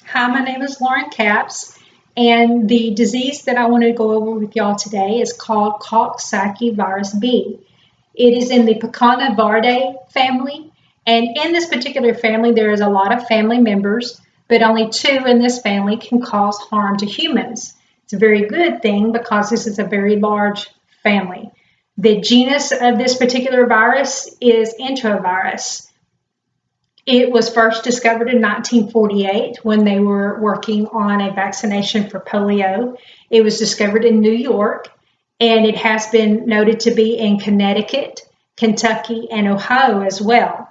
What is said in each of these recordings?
Hi, my name is Lauren Capps, and the disease that I want to go over with y'all today is called Coxsackie virus B. It is in the Piconaviridae family, and in this particular family, there is a lot of family members, but only two in this family can cause harm to humans. It's a very good thing because this is a very large family. The genus of this particular virus is enterovirus. It was first discovered in 1948 when they were working on a vaccination for polio. It was discovered in New York, and it has been noted to be in Connecticut, Kentucky, and Ohio as well.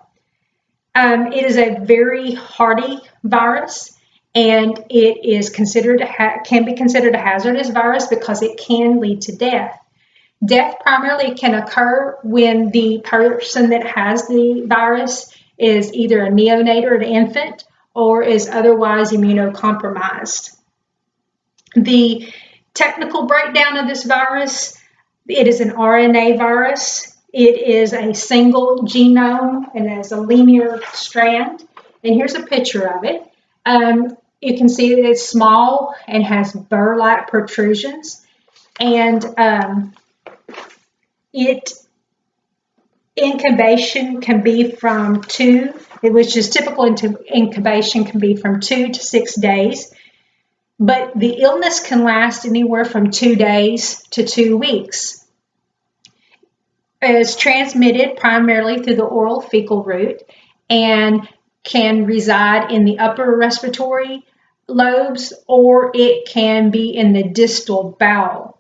It is a very hardy virus, and it is can be considered a hazardous virus because it can lead to death. Death primarily can occur when the person that has the virus is either a neonate or an infant or is otherwise immunocompromised. The technical breakdown of this virus, it is an RNA virus. It is a single genome and has a linear strand. And here's a picture of it. You can see that it's small and has burr-like protrusions. And incubation can be from which is typical incubation can be from 2 to 6 days, but the illness can last anywhere from 2 days to 2 weeks. It's transmitted primarily through the oral fecal route and can reside in the upper respiratory lobes, or it can be in the distal bowel.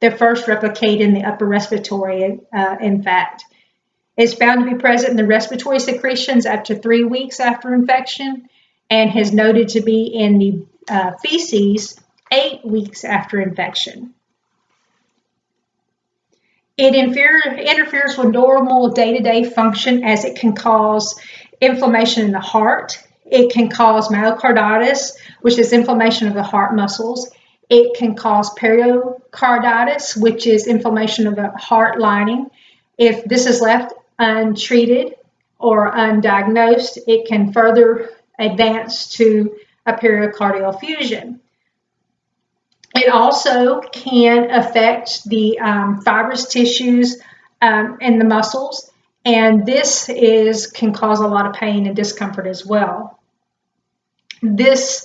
They first replicate in the upper respiratory, in fact. It's found to be present in the respiratory secretions up to 3 weeks after infection and is noted to be in the feces 8 weeks after infection. It interferes with normal day-to-day function as it can cause inflammation in the heart. It can cause myocarditis, which is inflammation of the heart muscles. It can cause pericarditis, which is inflammation of the heart lining. If this is left untreated or undiagnosed, it can further advance to a pericardial effusion. It also can affect the fibrous tissues and the muscles, and this can cause a lot of pain and discomfort as well. The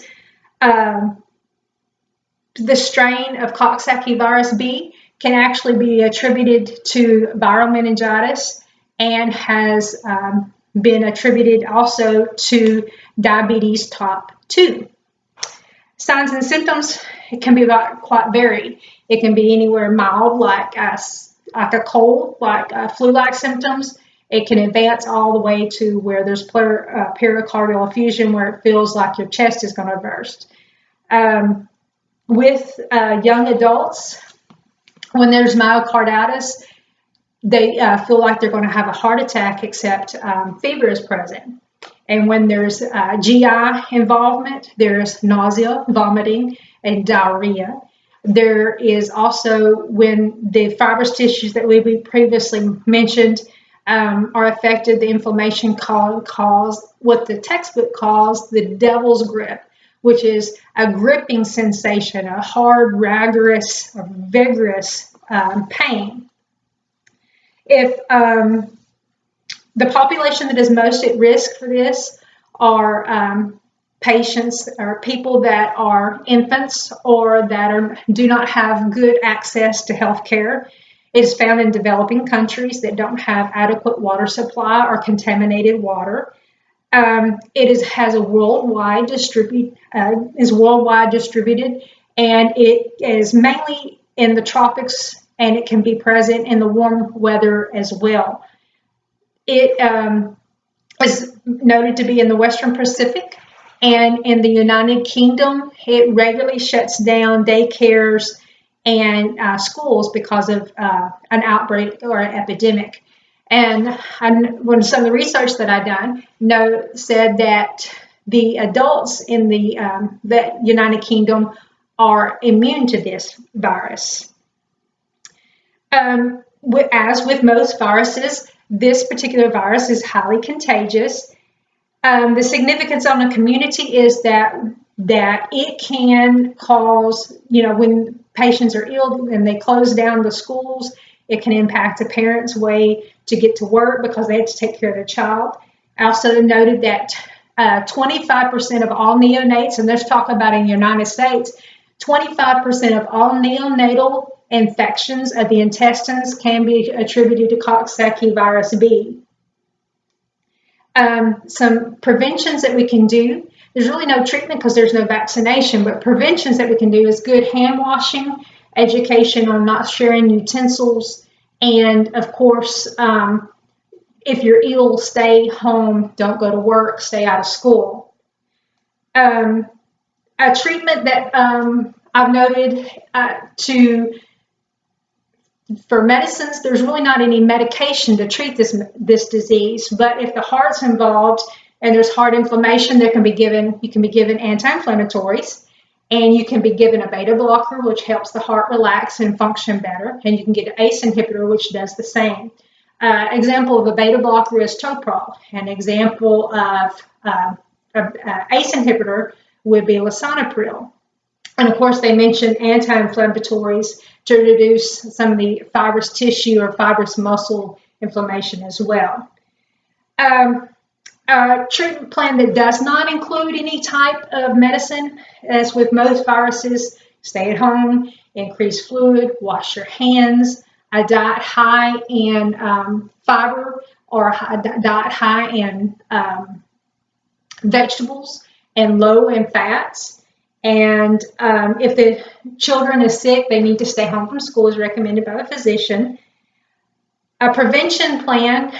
strain of Coxsackie virus B can actually be attributed to viral meningitis and has been attributed also to diabetes type 2. Signs and symptoms can be quite varied. It can be anywhere mild, like a cold, like flu-like symptoms. It can advance all the way to where there's pericardial effusion, where it feels like your chest is going to burst. With young adults, when there's myocarditis, they feel like they're going to have a heart attack, except fever is present. And when there's GI involvement, there's nausea, vomiting, and diarrhea. There is also, when the fibrous tissues that we previously mentioned are affected, the inflammation cause what the textbook calls the devil's grip, which is a gripping sensation, a hard, rigorous, vigorous pain. If the population that is most at risk for this are patients or people that are infants or that do not have good access to health care. It is found in developing countries that don't have adequate water supply or contaminated water. Has a worldwide distributed, and it is mainly in the tropics, and it can be present in the warm weather as well. It is noted to be in the Western Pacific, and in the United Kingdom, it regularly shuts down daycares and schools because of an outbreak or an epidemic. And when some of the research that I've done said that the adults in the United Kingdom are immune to this virus. As with most viruses, this particular virus is highly contagious. The significance on the community is that that it can cause, when patients are ill and they close down the schools, it can impact a parent's way to get to work because they have to take care of their child. I also noted that 25% of all neonates, and let's talk about in the United States, 25% of all neonatal infections of the intestines can be attributed to Coxsackie virus B. Some preventions that we can do. There's really no treatment because there's no vaccination, but preventions that we can do is good hand washing, education on not sharing utensils, and of course, if you're ill, stay home, don't go to work, stay out of school. A treatment that I've noted for medicines, there's really not any medication to treat this disease, but if the heart's involved and there's heart inflammation, you can be given anti-inflammatories, and you can be given a beta blocker, which helps the heart relax and function better, and you can get an ACE inhibitor, which does the same. Example of a beta blocker is Toprol. An example of ACE inhibitor would be Lisinopril. And of course, they mention anti-inflammatories to reduce some of the fibrous tissue or fibrous muscle inflammation as well. A treatment plan that does not include any type of medicine, as with most viruses, stay at home, increase fluid, wash your hands, a diet high in fiber or a diet high in vegetables and low in fats. And if the children is sick, they need to stay home from school as recommended by the physician. A prevention plan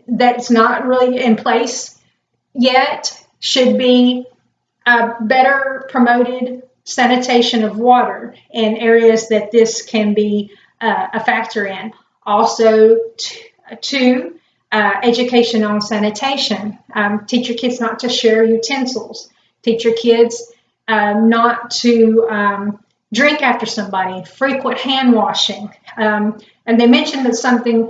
that's not really in place yet should be better promoted sanitation of water in areas that this can be a factor in. Also, education on sanitation. Teach your kids not to share utensils. Teach your kids not to drink after somebody. Frequent hand washing. And they mentioned that something,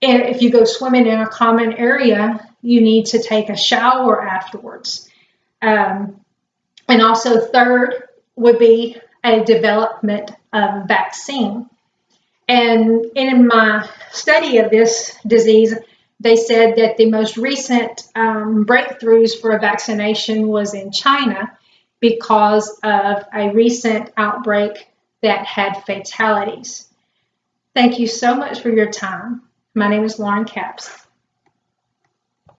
if you go swimming in a common area, you need to take a shower afterwards. And also, third would be a development of vaccine. And in my study of this disease, they said that the most recent breakthroughs for a vaccination was in China because of a recent outbreak that had fatalities. Thank you so much for your time. My name is Lauren Capps.